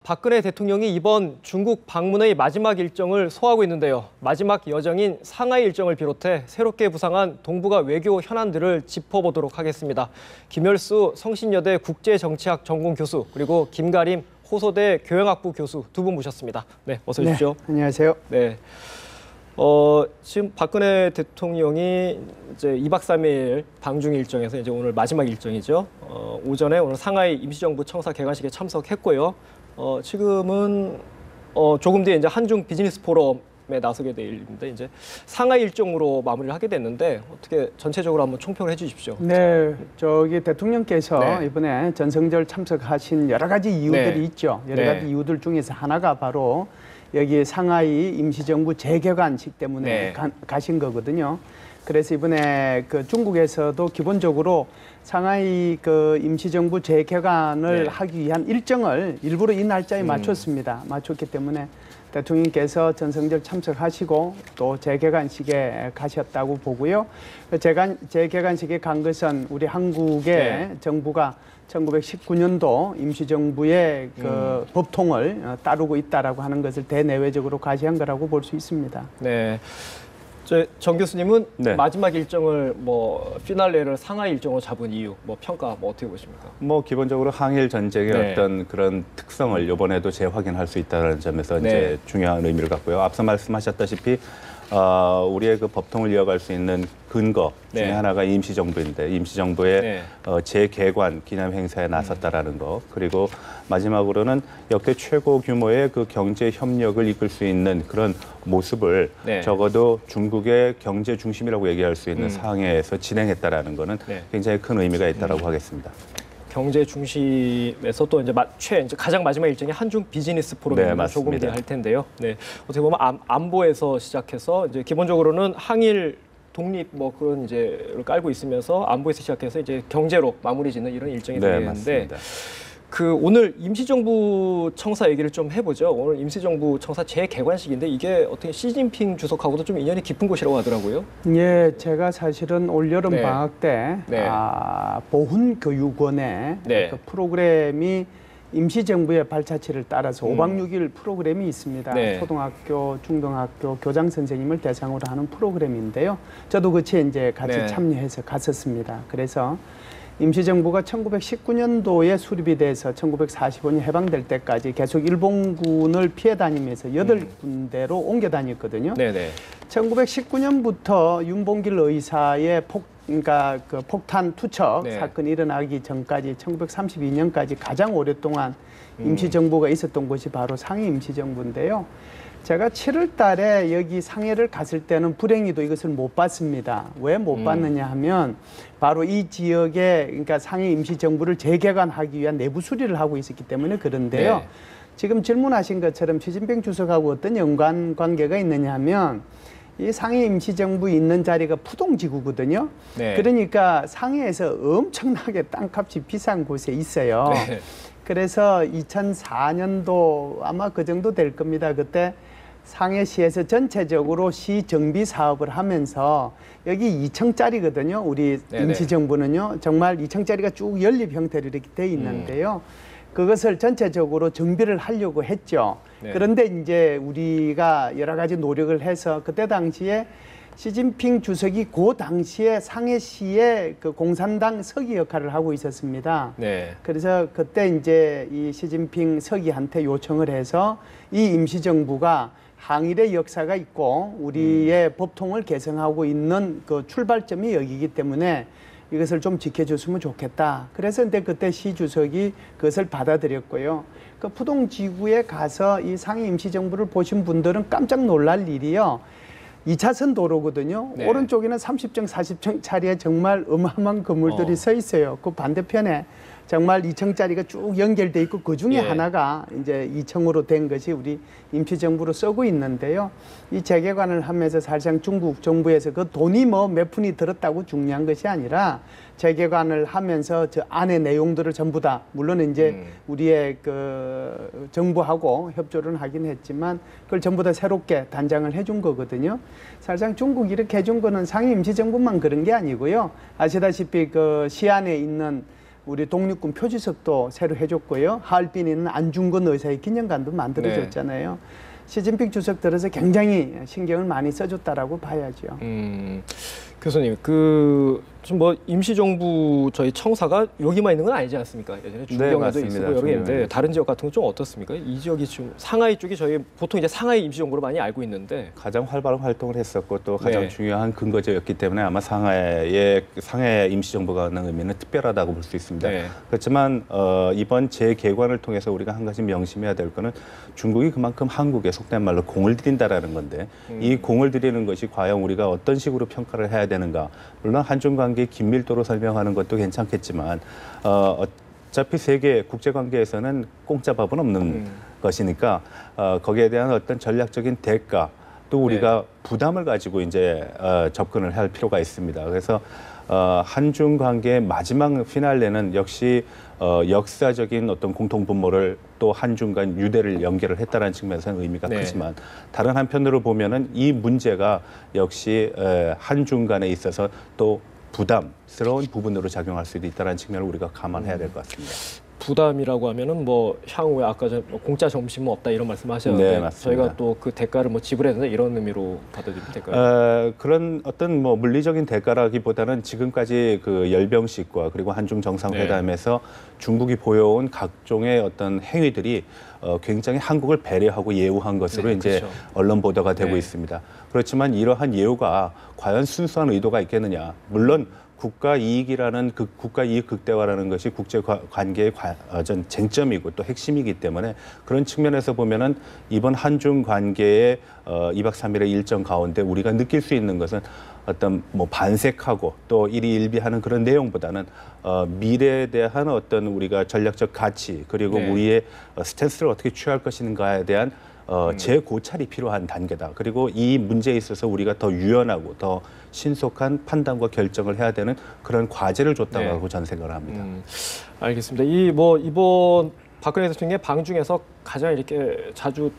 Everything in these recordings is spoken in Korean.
박근혜 대통령이 이번 중국 방문의 마지막 일정을 소화하고 있는데요. 마지막 여정인 상하이 일정을 비롯해 새롭게 부상한 동북아 외교 현안들을 짚어보도록 하겠습니다. 김열수 성신여대 국제정치학 전공 교수 그리고 김가림 호소대 교양학부 교수 두 분 모셨습니다. 네, 어서 오십시오. 네, 안녕하세요. 네. 지금 박근혜 대통령이 이제 2박 3일 방중 일정에서 이제 오늘 마지막 일정이죠. 오전에 오늘 상하이 임시정부 청사 개관식에 참석했고요. 지금은 조금 뒤에 이제 한중 비즈니스 포럼에 나서게 될 일인데 이제 상하이 일정으로 마무리를 하게 됐는데 어떻게 전체적으로 한번 총평을 해주십시오. 네, 저기 대통령께서 네. 이번에 전성절 참석하신 여러 가지 이유들이 네. 있죠. 여러 가지 이유들 중에서 하나가 바로 여기 상하이 임시정부 재개관식 때문에 가신 거거든요. 그래서 이번에 그 중국에서도 기본적으로 상하이 그 임시정부 재개관을 하기 위한 일정을 일부러 이 날짜에 맞췄습니다. 맞췄기 때문에 대통령께서 전성절 참석하시고 또 재개관식에 가셨다고 보고요. 재개관식에 간 것은 우리 한국의 정부가 1919년도 임시정부의 그 법통을 따르고 있다라고 하는 것을 대내외적으로 과시한 거라고 볼 수 있습니다. 네. 정 교수님은 마지막 일정을 피날레를 상하이 일정으로 잡은 이유, 평가 어떻게 보십니까? 기본적으로 항일 전쟁의 어떤 그런 특성을 이번에도 재확인할 수 있다는 점에서 이제 중요한 의미를 갖고요. 앞서 말씀하셨다시피 우리의 그 법통을 이어갈 수 있는 근거 중에 하나가 임시정부인데 임시정부의 재개관 기념 행사에 나섰다라는 거, 그리고 마지막으로는 역대 최고 규모의 그 경제 협력을 이끌 수 있는 그런 모습을 적어도 중국의 경제 중심이라고 얘기할 수 있는 상해에서 진행했다라는 거는 굉장히 큰 의미가 있다라고 하겠습니다. 경제 중심에서 또 이제 가장 마지막 일정이 한중 비즈니스 포럼이 조금 뒤에 할 텐데요. 네, 어떻게 보면 안보에서 시작해서 이제 기본적으로는 항일 독립 그런 이제를 깔고 있으면서 안보에서 시작해서 이제 경제로 마무리 짓는 이런 일정이 되는데 오늘 임시정부 청사 얘기를 좀 해보죠. 오늘 임시정부 청사 재개관식인데 이게 어떻게 시진핑 주석하고도 좀 인연이 깊은 곳이라고 하더라고요. 예, 제가 사실은 올여름 방학 때 보훈교육원에 그 프로그램이 임시정부의 발자취를 따라서 5박 6일 프로그램이 있습니다. 초등학교, 중등학교 교장 선생님을 대상으로 하는 프로그램인데요. 저도 그치에 이제 같이 참여해서 갔었습니다. 그래서 임시정부가 1919년도에 수립이 돼서 1945년 해방될 때까지 계속 일본군을 피해 다니면서 8군데로 옮겨 다녔거든요. 1919년부터 윤봉길 의사의 그러니까 그 폭탄 투척 사건이 일어나기 전까지 1932년까지 가장 오랫동안 임시정부가 있었던 곳이 바로 상해 임시정부인데요. 제가 7월 달에 여기 상해를 갔을 때는 불행히도 이것을 못 봤습니다. 왜 못 봤느냐 하면 바로 이 지역에 그러니까 상해 임시정부를 재개관하기 위한 내부 수리를 하고 있었기 때문에 그런데요. 지금 질문하신 것처럼 시진핑 주석하고 어떤 연관 관계가 있느냐 하면 이 상해 임시정부 있는 자리가 푸동지구거든요. 그러니까 상해에서 엄청나게 땅값이 비싼 곳에 있어요. 그래서 2004년도 아마 그 정도 될 겁니다. 그때 상해시에서 전체적으로 시 정비 사업을 하면서 여기 2층짜리거든요. 우리 임시정부는요. 정말 2층짜리가 쭉 연립 형태로 이렇게 돼 있는데요. 그것을 전체적으로 정비를 하려고 했죠. 그런데 이제 우리가 여러 가지 노력을 해서 그때 당시에 시진핑 주석이 그 당시에 상해시의 그 공산당 서기 역할을 하고 있었습니다. 그래서 그때 이제 이 시진핑 서기한테 요청을 해서 이 임시정부가 항일의 역사가 있고 우리의 법통을 개성하고 있는 그 출발점이 여기이기 때문에 이것을 좀 지켜줬으면 좋겠다. 그래서 근데 그때 시 주석이 그것을 받아들였고요. 그 푸동지구에 가서 이 상해 임시정부를 보신 분들은 깜짝 놀랄 일이요. 2차선 도로거든요. 오른쪽에는 30층, 40층짜리의 정말 어마어마한 건물들이 서 있어요. 그 반대편에 정말 2층짜리가 쭉 연결돼 있고 그 중에 하나가 이제 2층으로 된 것이 우리 임시정부로 쓰고 있는데요. 이 재개관을 하면서 사실상 중국 정부에서 그 돈이 몇 푼이 들었다고 중요한 것이 아니라 재개관을 하면서 저 안의 내용들을 전부 다 물론 이제 우리의 그 정부하고 협조를 하긴 했지만 그걸 전부 다 새롭게 단장을 해준 거거든요. 사실상 중국이 이렇게 해준 거는 상해 임시정부만 그런 게 아니고요. 아시다시피 그 시안에 있는 우리 독립군 표지석도 새로 해줬고요. 하얼빈에 있는 안중근 의사의 기념관도 만들어줬잖아요. 시진핑 주석 들어서 굉장히 신경을 많이 써줬다라고 봐야죠. 교수님, 좀 뭐 임시정부 저희 청사가 여기만 있는 건 아니지 않습니까? 예전에 중경에도 있고 여러 개 있는데 다른 지역 같은 건 좀 어떻습니까? 이 지역이 지금 상하이 쪽이 저희 보통 이제 상하이 임시정부로 많이 알고 있는데 가장 활발한 활동을 했었고 또 가장 중요한 근거지였기 때문에 아마 상해 임시정부가 하는 의미는 특별하다고 볼 수 있습니다. 그렇지만 이번 재개관을 통해서 우리가 한 가지 명심해야 될 거는 중국이 그만큼 한국에 속된 말로 공을 들인다라는 건데 이 공을 들이는 것이 과연 우리가 어떤 식으로 평가를 해야 되는가. 물론 한중 관계의 긴밀도로 설명하는 것도 괜찮겠지만 어차피 세계 국제관계에서는 공짜 밥은 없는 것이니까 거기에 대한 어떤 전략적인 대가 또 우리가 부담을 가지고 이제 접근을 할 필요가 있습니다. 그래서 한중 관계의 마지막 피날레는 역시 역사적인 어떤 공통 분모를 또 한중 간 유대를 연결을 했다는 측면에서는 의미가 크지만 다른 한편으로 보면은 이 문제가 역시 한중 간에 있어서 또 부담스러운 부분으로 작용할 수도 있다는 측면을 우리가 감안해야 될 것 같습니다. 부담이라고 하면은 뭐 향후에 아까 공짜 점심은 없다 이런 말씀하셨는데 저희가 또 그 대가를 뭐 지불해야 된다 이런 의미로 받아들이면 될까요? 그런 어떤 뭐 물리적인 대가라기보다는 지금까지 그 열병식과 그리고 한중 정상회담에서 중국이 보여온 각종의 어떤 행위들이 굉장히 한국을 배려하고 예우한 것으로 이제 언론 보도가 되고 있습니다. 그렇지만 이러한 예우가 과연 순수한 의도가 있겠느냐? 물론 국가 이익이라는 국가 이익 극대화라는 것이 국제 관계의 전 쟁점이고 또 핵심이기 때문에 그런 측면에서 보면은 이번 한중 관계의 2박 3일의 일정 가운데 우리가 느낄 수 있는 것은 어떤 뭐 반색하고 또 일희일비하는 그런 내용보다는 미래에 대한 어떤 우리가 전략적 가치 그리고 우리의 스탠스를 어떻게 취할 것인가에 대한 재고찰이 필요한 단계다. 그리고 이 문제에 있어서 우리가 더 유연하고 더 신속한 판단과 결정을 해야 되는 그런 과제를 줬다고 하고 저는 생각을 합니다. 알겠습니다. 이번 박근혜 대통령의 방중에서 가장 이렇게 자주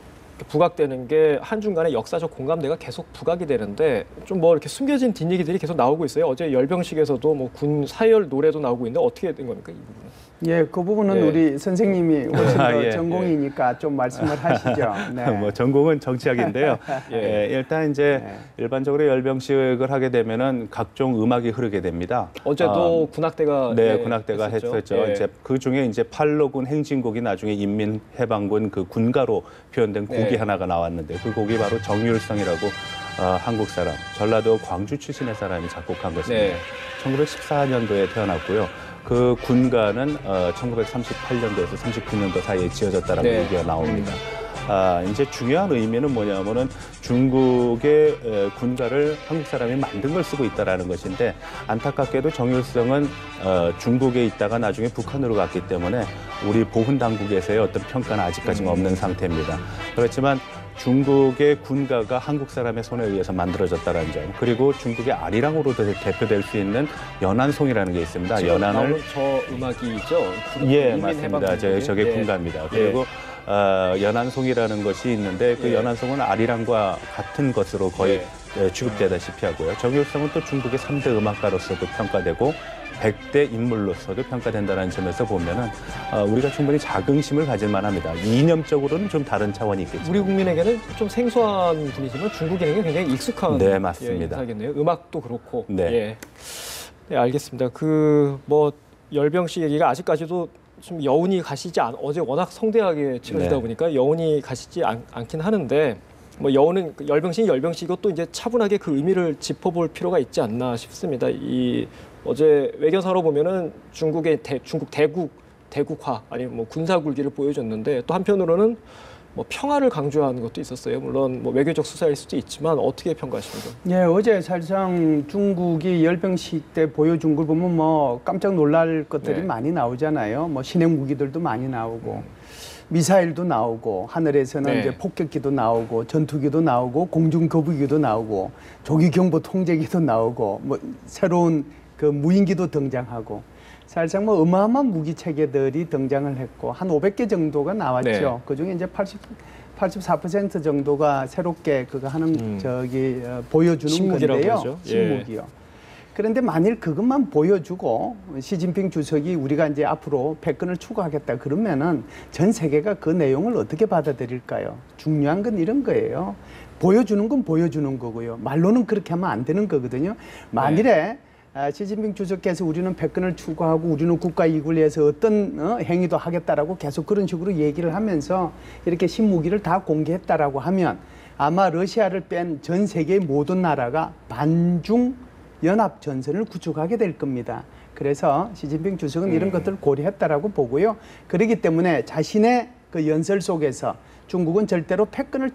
부각되는 게 한중 간의 역사적 공감대가 계속 부각이 되는데 좀 뭐 이렇게 숨겨진 뒷얘기들이 계속 나오고 있어요. 어제 열병식에서도 뭐 군 사열 노래도 나오고 있는데 어떻게 된 겁니까? 이 부분은? 예, 그 부분은 우리 선생님이 훨씬 더 전공이니까 좀 말씀을 하시죠. 뭐 전공은 정치학인데요. 일단 이제 일반적으로 열병식을 하게 되면은 각종 음악이 흐르게 됩니다. 어제도 군악대가 군악대가 했었죠. 이제 그 중에 이제 팔로군 행진곡이 나중에 인민해방군 그 군가로 표현된 곡이 하나가 나왔는데 그 곡이 바로 정율성이라고 한국 사람, 전라도 광주 출신의 사람이 작곡한 것입니다. 1914년도에 태어났고요. 그 군가는 1938년도에서 39년도 사이에 지어졌다라고 얘기가 나옵니다. 이제 중요한 의미는 뭐냐면은 중국의 군가를 한국 사람이 만든 걸 쓰고 있다라는 것인데 안타깝게도 정율성은 중국에 있다가 나중에 북한으로 갔기 때문에 우리 보훈 당국에서의 어떤 평가는 아직까지는 없는 상태입니다. 그렇지만 중국의 군가가 한국 사람의 손에 의해서 만들어졌다는 점, 그리고 중국의 아리랑으로도 대표될 수 있는 연안송이라는 게 있습니다. 연안을 저 음악이죠. 맞습니다. 저게 군가입니다. 그리고 연안송이라는 것이 있는데 그 연안송은 아리랑과 같은 것으로 거의 취급되다시피 하고요. 정율성은 또 중국의 3대 음악가로서도 평가되고 100대 인물로서도 평가된다는 점에서 보면은 우리가 충분히 자긍심을 가질 만합니다. 이념적으로는 좀 다른 차원이 있겠죠. 우리 국민에게는 좀 생소한 분이지만 중국인에게 굉장히 익숙한 맞습니다. 인사겠네요. 음악도 그렇고. 네, 알겠습니다. 그 뭐 열병식 얘기가 아직까지도 좀 여운이 가시지 어제 워낙 성대하게 치러지다 보니까 여운이 가시지 않긴 하는데 뭐 여운은 열병식이고 또 이제 차분하게 그 의미를 짚어볼 필요가 있지 않나 싶습니다. 어제 외교사로 보면은 중국의 중국 대국화 아니면 뭐 군사 굴기를 보여줬는데 또 한편으로는 뭐 평화를 강조하는 것도 있었어요. 물론 뭐 외교적 수사일 수도 있지만 어떻게 평가하십니까? 예, 어제 사실상 중국이 열병식 때 보여준 걸 보면 뭐 깜짝 놀랄 것들이 많이 나오잖아요. 뭐 신형 무기들도 많이 나오고 미사일도 나오고 하늘에서는 이제 폭격기도 나오고 전투기도 나오고 공중 거부기도 나오고 조기 경보 통제기도 나오고 뭐 새로운 그 무인기도 등장하고 사실상 뭐 어마어마한 무기 체계들이 등장을 했고 한 500개 정도가 나왔죠. 그중에 이제 84% 정도가 새롭게 그거 하는 보여주는 건데요. 신무기요. 그런데 만일 그것만 보여주고 시진핑 주석이 우리가 이제 앞으로 패권을 추구하겠다 그러면은 전 세계가 그 내용을 어떻게 받아들일까요? 중요한 건 이런 거예요. 보여주는 건 보여주는 거고요. 말로는 그렇게 하면 안 되는 거거든요. 만일에 시진핑 주석께서 우리는 패권을 추구하고 우리는 국가 이익을 위해서 어떤 행위도 하겠다라고 계속 그런 식으로 얘기를 하면서 이렇게 신무기를 다 공개했다라고 하면 아마 러시아를 뺀 전 세계의 모든 나라가 반중 연합 전선을 구축하게 될 겁니다. 그래서 시진핑 주석은 이런 것들을 고려했다라고 보고요. 그렇기 때문에 자신의 그 연설 속에서 중국은 절대로 패권을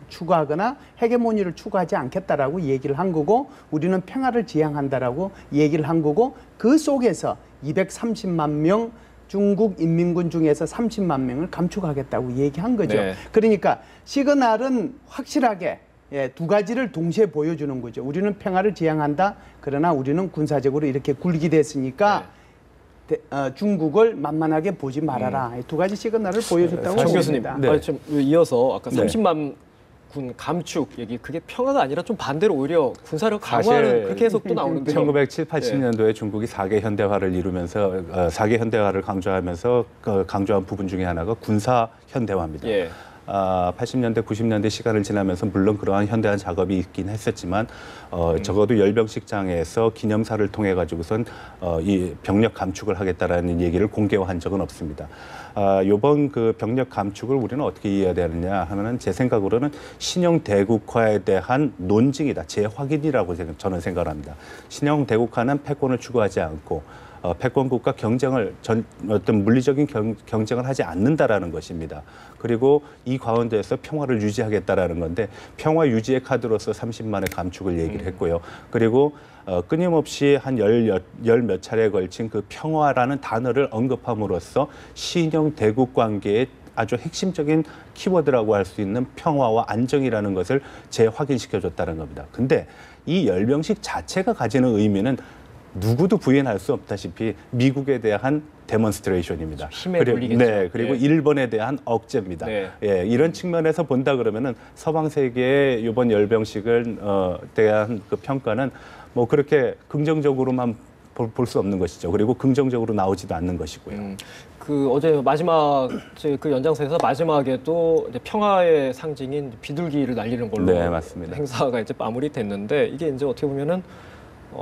추구하거나 헤게모니를 추구하지 않겠다라고 얘기를 한 거고 우리는 평화를 지향한다라고 얘기를 한 거고 그 속에서 230만 명 중국 인민군 중에서 30만 명을 감축하겠다고 얘기한 거죠. 네. 그러니까 시그널은 확실하게 두 가지를 동시에 보여주는 거죠. 우리는 평화를 지향한다. 그러나 우리는 군사적으로 이렇게 굴기 됐으니까 중국을 만만하게 보지 말아라. 두 가지 시그널을 보여줬다고 정 교수님, 봅니다. 좀 이어서 아까 30만 군 감축 얘기 그게 평화가 아니라 좀 반대로 오히려 군사력 강화는 그렇게 해석도 나오는데요. 1970, 80년도에 중국이 4개 현대화를 이루면서 4개 현대화를 강조하면서 강조한 부분 중에 하나가 군사 현대화입니다. 80년대, 90년대 시간을 지나면서 물론 그러한 현대화 작업이 있긴 했었지만 적어도 열병식장에서 기념사를 통해 가지고선 이 병력 감축을 하겠다라는 얘기를 공개한 적은 없습니다. 이번 그 병력 감축을 우리는 어떻게 이해해야 되느냐 하면은 제 생각으로는 신형 대국화에 대한 논증이다, 재확인이라고 저는 생각을 합니다. 신형 대국화는 패권을 추구하지 않고 패권국과 경쟁을 어떤 물리적인 경쟁을 하지 않는다라는 것입니다. 그리고 이 가운데에서 평화를 유지하겠다라는 건데 평화 유지의 카드로서 30만의 감축을 얘기를 했고요. 그리고 끊임없이 한 열 몇 차례에 걸친 그 평화라는 단어를 언급함으로써 신형 대국 관계의 아주 핵심적인 키워드라고 할 수 있는 평화와 안정이라는 것을 재확인시켜줬다는 겁니다. 근데 이 열병식 자체가 가지는 의미는 누구도 부인할 수 없다시피 미국에 대한 데몬스트레이션입니다. 힘에 돌리겠죠. 네, 그리고 일본에 대한 억제입니다. 예, 이런 측면에서 본다 그러면은 서방 세계의 이번 열병식을 대한 그 평가는 뭐 그렇게 긍정적으로만 볼 수 없는 것이죠. 그리고 긍정적으로 나오지도 않는 것이고요. 그 어제 마지막 그 연장선에서 마지막에도 이제 평화의 상징인 비둘기를 날리는 걸로 네, 맞습니다. 행사가 이제 마무리됐는데 이게 이제 어떻게 보면은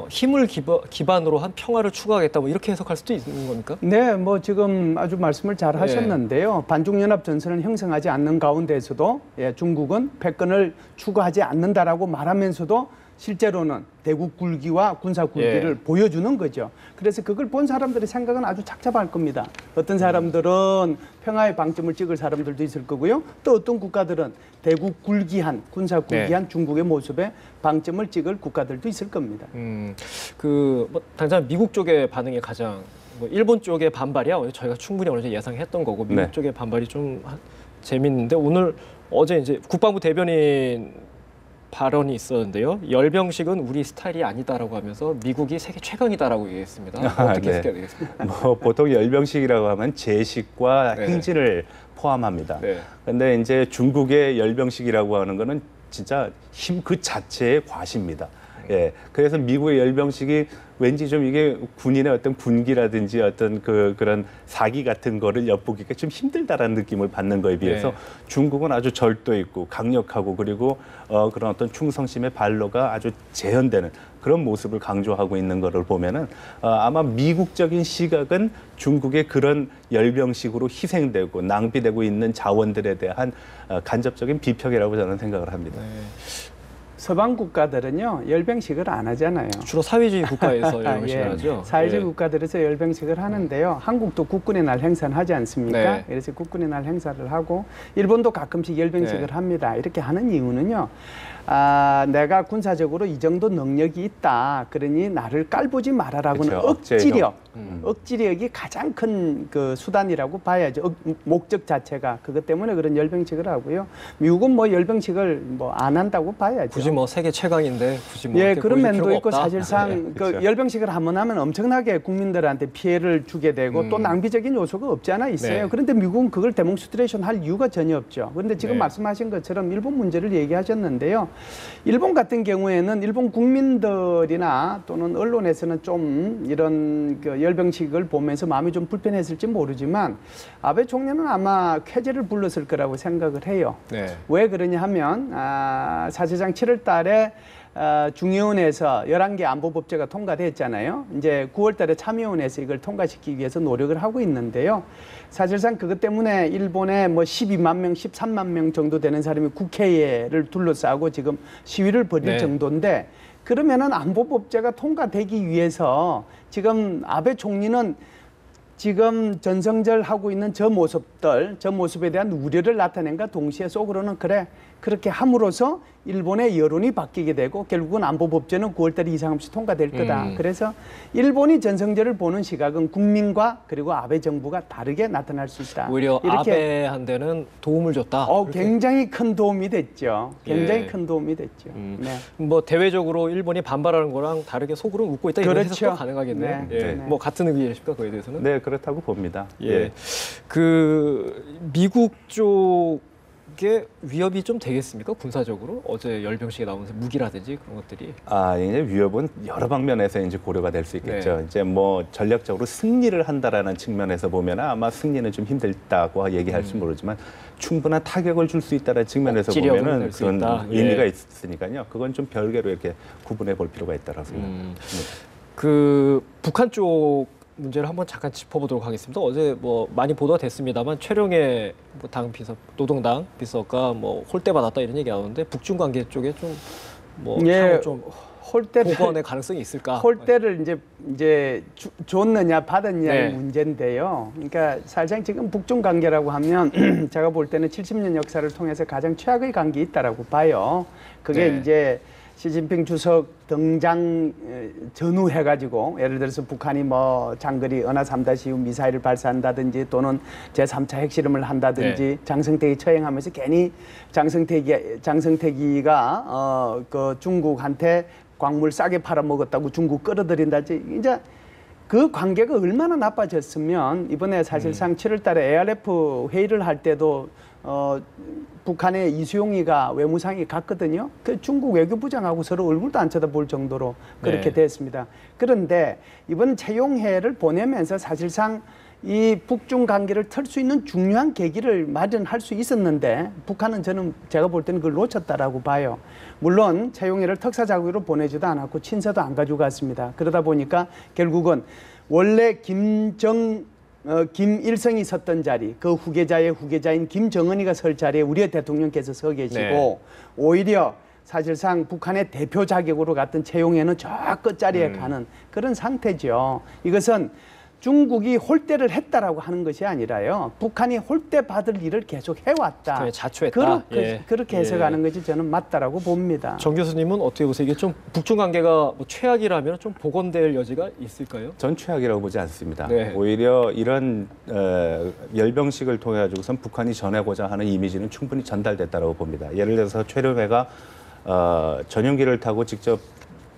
힘을 기반으로 한 평화를 추구하겠다 뭐 이렇게 해석할 수도 있는 겁니까? 네, 뭐 지금 아주 말씀을 잘 하셨는데요. 반중연합 전선을 형성하지 않는 가운데에서도 중국은 패권을 추구하지 않는다라고 말하면서도 실제로는 대국 굴기와 군사 굴기를 보여주는 거죠. 그래서 그걸 본 사람들의 생각은 아주 착잡할 겁니다. 어떤 사람들은 평화의 방점을 찍을 사람들도 있을 거고요. 또 어떤 국가들은 대국 굴기한, 군사 굴기한 중국의 모습에 방점을 찍을 국가들도 있을 겁니다. 뭐 당장 미국 쪽의 반응이 가장 뭐 일본 쪽의 반발이야 저희가 충분히 어느 정도 예상했던 거고 미국 쪽의 반발이 좀 재밌는데 어제 이제 국방부 대변인 발언이 있었는데요. 열병식은 우리 스타일이 아니다라고 하면서 미국이 세계 최강이다라고 얘기했습니다. 어떻게 해석해야 되겠습니까? 뭐 보통 열병식이라고 하면 제식과 행진을 포함합니다. 그런데 이제 중국의 열병식이라고 하는 거는 진짜 힘 그 자체의 과시입니다. 예, 그래서 미국의 열병식이 왠지 좀 이게 군인의 어떤 군기라든지 어떤 그런 사기 같은 거를 엿보기가 좀 힘들다라는 느낌을 받는 거에 비해서 중국은 아주 절도 있고 강력하고 그리고 그런 어떤 충성심의 발로가 아주 재현되는 그런 모습을 강조하고 있는 거를 보면은 아마 미국적인 시각은 중국의 그런 열병식으로 희생되고 낭비되고 있는 자원들에 대한 간접적인 비평이라고 저는 생각을 합니다. 서방 국가들은요 열병식을 안 하잖아요. 주로 사회주의 국가에서 열병식을 하죠. 사회주의 국가들에서 열병식을 하는데요. 한국도 국군의 날 행사를 하지 않습니까? 그래서 국군의 날 행사를 하고 일본도 가끔씩 열병식을 합니다. 이렇게 하는 이유는요. 내가 군사적으로 이 정도 능력이 있다. 그러니 나를 깔보지 말아라고는 억지력이 가장 큰 그 수단이라고 봐야죠. 목적 자체가 그것 때문에 그런 열병식을 하고요. 미국은 뭐 열병식을 뭐 안 한다고 봐야죠. 굳이 굳이 뭐 세계 최강인데 굳이 뭐 예, 이렇게 그런 보여줄 면도 필요가 있고 없다. 사실상 네, 그 그렇죠. 열병식을 한번 하면 엄청나게 국민들한테 피해를 주게 되고 또 낭비적인 요소가 없지 않아 있어요. 네. 그런데 미국은 그걸 데몬스트레이션 할 이유가 전혀 없죠. 그런데 지금 네. 말씀하신 것처럼 일본 문제를 얘기하셨는데요. 일본 같은 경우에는 일본 국민들이나 또는 언론에서는 좀 이런 그 열병식을 보면서 마음이 좀 불편했을지 모르지만 아베 총리는 아마 쾌재를 불렀을 거라고 생각을 해요. 네. 왜 그러냐 하면 사실상 7월 달에 중의원에서 11개 안보법제가 통과됐잖아요. 이제 9월 달에 참의원에서 이걸 통과시키기 위해서 노력을 하고 있는데요. 사실상 그것 때문에 일본에 뭐 12만 명, 13만 명 정도 되는 사람이 국회를 둘러싸고 지금 시위를 벌일 네. 정도인데 그러면은 안보법제가 통과되기 위해서 지금 아베 총리는 지금 전성절 하고 있는 저 모습에 대한 우려를 나타낸과 동시에 속으로는 그래 그렇게 함으로써 일본의 여론이 바뀌게 되고 결국은 안보법제는 9월달에 이상 없이 통과될 거다. 그래서 일본이 전성절을 보는 시각은 국민과 그리고 아베 정부가 다르게 나타날 수 있다. 오히려 이렇게 아베한테는 도움을 줬다. 그렇게. 굉장히 큰 도움이 됐죠. 굉장히 예. 큰 도움이 됐죠. 네. 뭐 대외적으로 일본이 반발하는 거랑 다르게 속으로 웃고 있다 이런 그렇죠. 해석도 가능하겠네요. 네. 예. 네. 뭐 같은 의견이십니까 그에 대해서는? 네, 그렇다고 봅니다. 예. 그 미국 쪽에 위협이 좀 되겠습니까? 군사적으로 어제 열병식에 나오면서 무기라든지 그런 것들이. 이제 위협은 여러 방면에서 이제 고려가 될 수 있겠죠. 네. 이제 뭐 전략적으로 승리를 한다라는 측면에서 보면 아마 승리는 좀 힘들다고 얘기할지 모르지만 충분한 타격을 줄 수 있다는 측면에서 억지력은 보면은 낼수 그런 있다. 의미가 예. 있으니까요. 그건 좀 별개로 이렇게 구분해 볼 필요가 있다고 생각합니다. 그 북한 쪽 문제를 한번 잠깐 짚어보도록 하겠습니다. 어제 뭐 많이 보도가 됐습니다만 최룡해 뭐 당 비서, 노동당 비서가 뭐 홀대 받았다 이런 얘기 나오는데 북중 관계 쪽에 좀뭐 예. 좀 홀대를 복원의 가능성이 있을까? 홀대를 이제 줬느냐 받았느냐의 네. 문제인데요. 그러니까 사실상 지금 북중 관계라고 하면 제가 볼 때는 70년 역사를 통해서 가장 최악의 관계에 있다라고 봐요. 그게 네. 이제 시진핑 주석 등장 전후해가지고 예를 들어서 북한이 뭐 장거리 은하 3-2 미사일을 발사한다든지 또는 제3차 핵실험을 한다든지 네. 장성택이 처형하면서 괜히 장성택이가 그 중국한테 광물 싸게 팔아먹었다고 중국 끌어들인다지 이제 그 관계가 얼마나 나빠졌으면 이번에 사실상 7월 달에 ARF 회의를 할 때도 북한의 이수용이가 외무상이 갔거든요. 그 중국 외교부장하고 서로 얼굴도 안 쳐다볼 정도로 그렇게 네. 됐습니다. 그런데 이번 채용회를 보내면서 사실상 이 북중 관계를 틀 수 있는 중요한 계기를 마련할 수 있었는데 북한은 제가 볼 때는 그걸 놓쳤다라고 봐요. 물론 채용회를 특사자국으로 보내지도 않았고 친서도 안 가지고 갔습니다. 그러다 보니까 결국은 원래 김일성이 섰던 자리, 그 후계자의 후계자인 김정은이가 설 자리에 우리의 대통령께서 서 계시고 네. 오히려 사실상 북한의 대표 자격으로 갔던 채용회는 저 끝자리에 가는 그런 상태죠. 이것은 중국이 홀대를 했다라고 하는 것이 아니라요. 북한이 홀대 받을 일을 계속 해왔다. 자초했다. 그렇게 해석하는 것이 저는 맞다라고 봅니다. 정 교수님은 어떻게 보세요? 이게 좀 북중 관계가 뭐 최악이라면 좀 복원될 여지가 있을까요? 전 최악이라고 보지 않습니다. 네. 오히려 이런 열병식을 통해 가지고선 북한이 전하고자 하는 이미지는 충분히 전달됐다고 봅니다. 예를 들어서 최룡해가 전용기를 타고 직접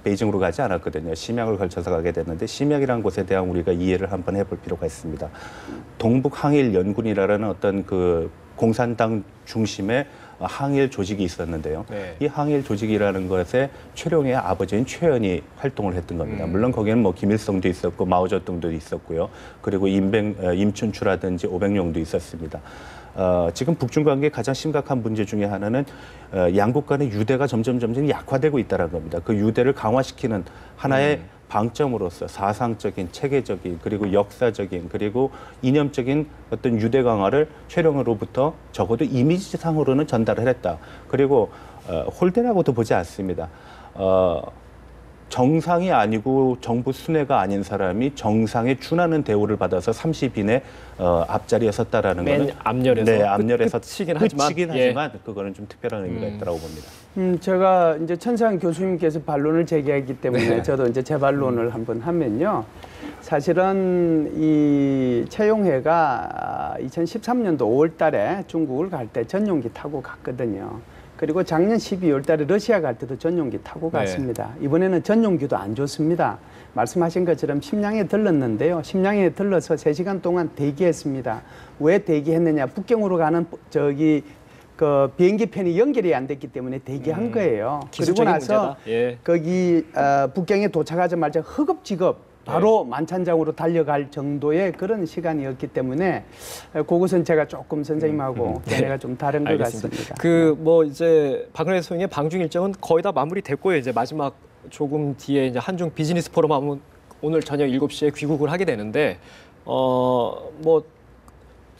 베이징으로 가지 않았거든요. 심양을 걸쳐서 가게 됐는데 심양이라는 곳에 대한 우리가 이해를 한번 해볼 필요가 있습니다. 동북 항일 연군이라는 어떤 그 공산당 중심의 항일 조직이 있었는데요. 네. 이 항일 조직이라는 것에 최룡해의 아버지인 최연이 활동을 했던 겁니다. 물론 거기에는 뭐 김일성도 있었고 마오쩌둥도 있었고요. 그리고 임춘추라든지 오백룡도 있었습니다. 지금 북중 관계의 가장 심각한 문제 중에 하나는 양국 간의 유대가 점점 약화되고 있다는 겁니다. 그 유대를 강화시키는 하나의 방점으로서 사상적인, 체계적인, 그리고 역사적인, 그리고 이념적인 어떤 유대 강화를 최룡해로부터 적어도 이미지상으로는 전달을 했다. 그리고 홀대라고도 보지 않습니다. 정상이 아니고 정부 순회가 아닌 사람이 정상에 준하는 대우를 받아서 30인의 앞자리에 섰다라는 맨 거는 앞열에서 네, 앞열에서 끝이긴 하지만 그거는 좀 특별한 의미가 있다고 봅니다. 제가 이제 천상 교수님께서 반론을 제기했기 때문에 저도 이제 제 반론을 한번 하면요. 사실은 이 채용회가 2013년도 5월 달에 중국을 갈 때 전용기 타고 갔거든요. 그리고 작년 12월 달에 러시아 갈 때도 전용기 타고 갔습니다. 이번에는 전용기도 안 좋습니다. 말씀하신 것처럼 심양에 들렀는데요. 심양에 들러서 3시간 동안 대기했습니다. 왜 대기했느냐? 북경으로 가는 그 비행기 편이 연결이 안 됐기 때문에 대기한 거예요. 그리고 나서 거기 북경에 도착하자마자 허겁지겁 바로 만찬장으로 달려갈 정도의 그런 시간이었기 때문에 그것은 제가 조금 선생님하고 견해가 좀 다른 것 같습니다. 그 뭐 이제 박근혜 대통령의 방중 일정은 거의 다 마무리됐고요. 이제 마지막 조금 뒤에 이제 한중 비즈니스 포럼 하면 오늘 저녁 7시에 귀국을 하게 되는데 뭐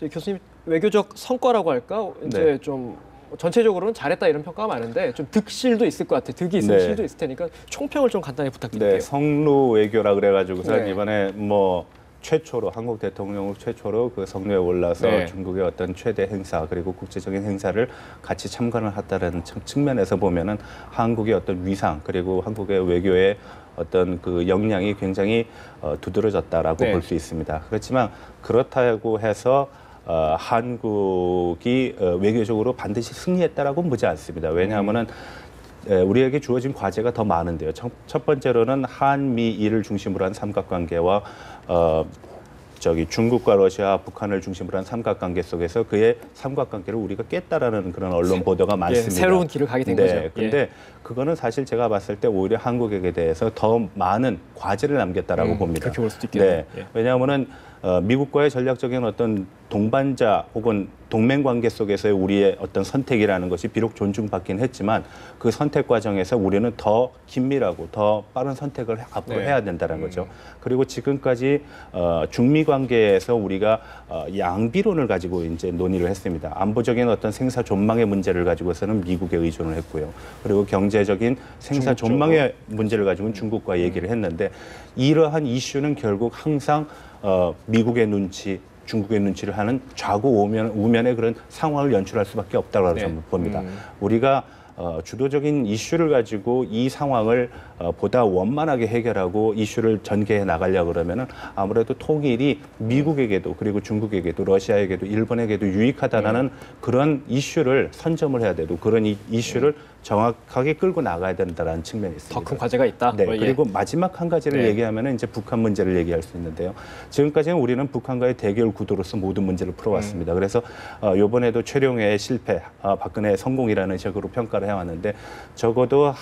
교수님 외교적 성과라고 할까? 이제 좀 전체적으로는 잘했다 이런 평가가 많은데 좀 득실도 있을 것 같아요. 득이 있을 실도 있을 테니까 총평을 좀 간단히 부탁드릴게요. 네, 성루 외교라 그래가지고서 이번에 뭐 최초로 한국 대통령 최초로 그 성루에 올라서 중국의 어떤 최대 행사 그리고 국제적인 행사를 같이 참관을 했다는 측면에서 보면은 한국의 어떤 위상 그리고 한국의 외교의 어떤 그 역량이 굉장히 두드러졌다라고 볼 수 있습니다. 그렇지만 그렇다고 해서 한국이 외교적으로 반드시 승리했다라고 보지 않습니다. 왜냐하면은 우리에게 주어진 과제가 더 많은데요. 첫 번째로는 한미일을 중심으로 한 삼각관계와 중국과 러시아, 북한을 중심으로 한 삼각관계 속에서 그의 삼각관계를 우리가 깼다라는 그런 언론 보도가 많습니다. 새로운 길을 가게 된 거죠. 근데 그거는 사실 제가 봤을 때 오히려 한국에 대해서 더 많은 과제를 남겼다라고 봅니다. 그렇게 볼 수도 있겠네요. 왜냐하면은 미국과의 전략적인 어떤 동반자 혹은 동맹 관계 속에서의 우리의 어떤 선택이라는 것이 비록 존중받긴 했지만 그 선택 과정에서 우리는 더 긴밀하고 더 빠른 선택을 앞으로 해야 된다는 거죠. 그리고 지금까지 중미 관계에서 우리가 양비론을 가지고 이제 논의를 했습니다. 안보적인 어떤 생사 존망의 문제를 가지고서는 미국에 의존을 했고요. 그리고 경제적인 생사 존망의 문제를 가지고는 중국과 얘기를 했는데 이러한 이슈는 결국 항상 미국의 눈치, 중국의 눈치를 하는 좌고 우면의 그런 상황을 연출할 수밖에 없다고 저는 봅니다. 우리가 주도적인 이슈를 가지고 이 상황을 보다 원만하게 해결하고 이슈를 전개해 나가려고 그러면은 아무래도 통일이 미국에게도 그리고 중국에게도 러시아에게도 일본에게도 유익하다는 그런 이슈를 선점을 해야 되고 그런 이슈를 정확하게 끌고 나가야 된다는 측면이 있습니다. 더 큰 과제가 있다. 네, 그리고 마지막 한 가지를 얘기하면은 이제 북한 문제를 얘기할 수 있는데요. 지금까지는 우리는 북한과의 대결 구도로서 모든 문제를 풀어왔습니다. 그래서 이번에도 최룡해의 실패, 박근혜의 성공이라는 식으로 평가를 해왔는데 적어도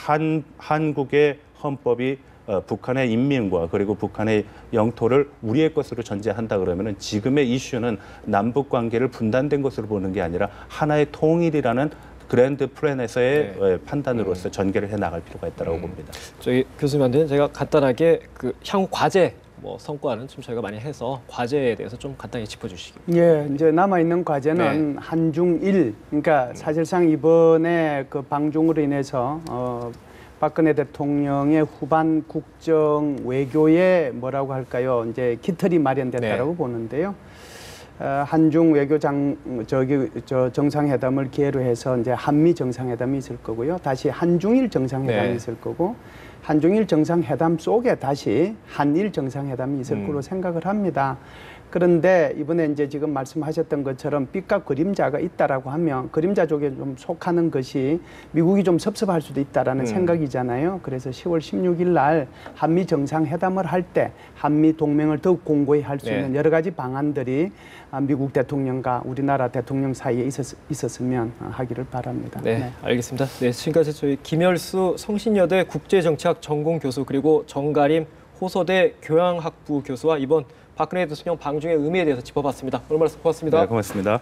한국의 헌법이 북한의 인민과 그리고 북한의 영토를 우리의 것으로 전제한다 그러면은 지금의 이슈는 남북 관계를 분단된 것으로 보는 게 아니라 하나의 통일이라는 그랜드 플랜에서의 판단으로서 전개를 해 나갈 필요가 있다고 봅니다. 저희 교수님한테는 제가 간단하게 그 향후 과제 뭐 성과는 좀 저희가 많이 해서 과제에 대해서 좀 간단히 짚어주시기. 이제 남아 있는 과제는 한중일. 그러니까 사실상 이번에 그 방중으로 인해서 박근혜 대통령의 후반 국정 외교에 뭐라고 할까요? 이제 깃털이 마련됐다라고 보는데요. 한중 외교 정상회담을 기회로 해서 이제 한미 정상회담이 있을 거고요. 다시 한중일 정상회담이 있을 거고, 한중일 정상회담 속에 다시 한일 정상회담이 있을 거로 생각을 합니다. 그런데 이번에 이제 지금 말씀하셨던 것처럼 빛과 그림자가 있다라고 하면 그림자 쪽에 좀 속하는 것이 미국이 좀 섭섭할 수도 있다라는 생각이잖아요. 그래서 10월 16일 날 한미 정상회담을 할 때 한미 동맹을 더욱 공고히 할 수 있는 여러 가지 방안들이 미국 대통령과 우리나라 대통령 사이에 있었으면 하기를 바랍니다. 네, 알겠습니다. 네, 지금까지 저희 김열수 성신여대 국제정치학 전공 교수 그리고 정가림 호서대 교양학부 교수와 이번 박근혜 대통령 방중의 의미에 대해서 짚어봤습니다. 오늘 말씀 고맙습니다. 네, 고맙습니다.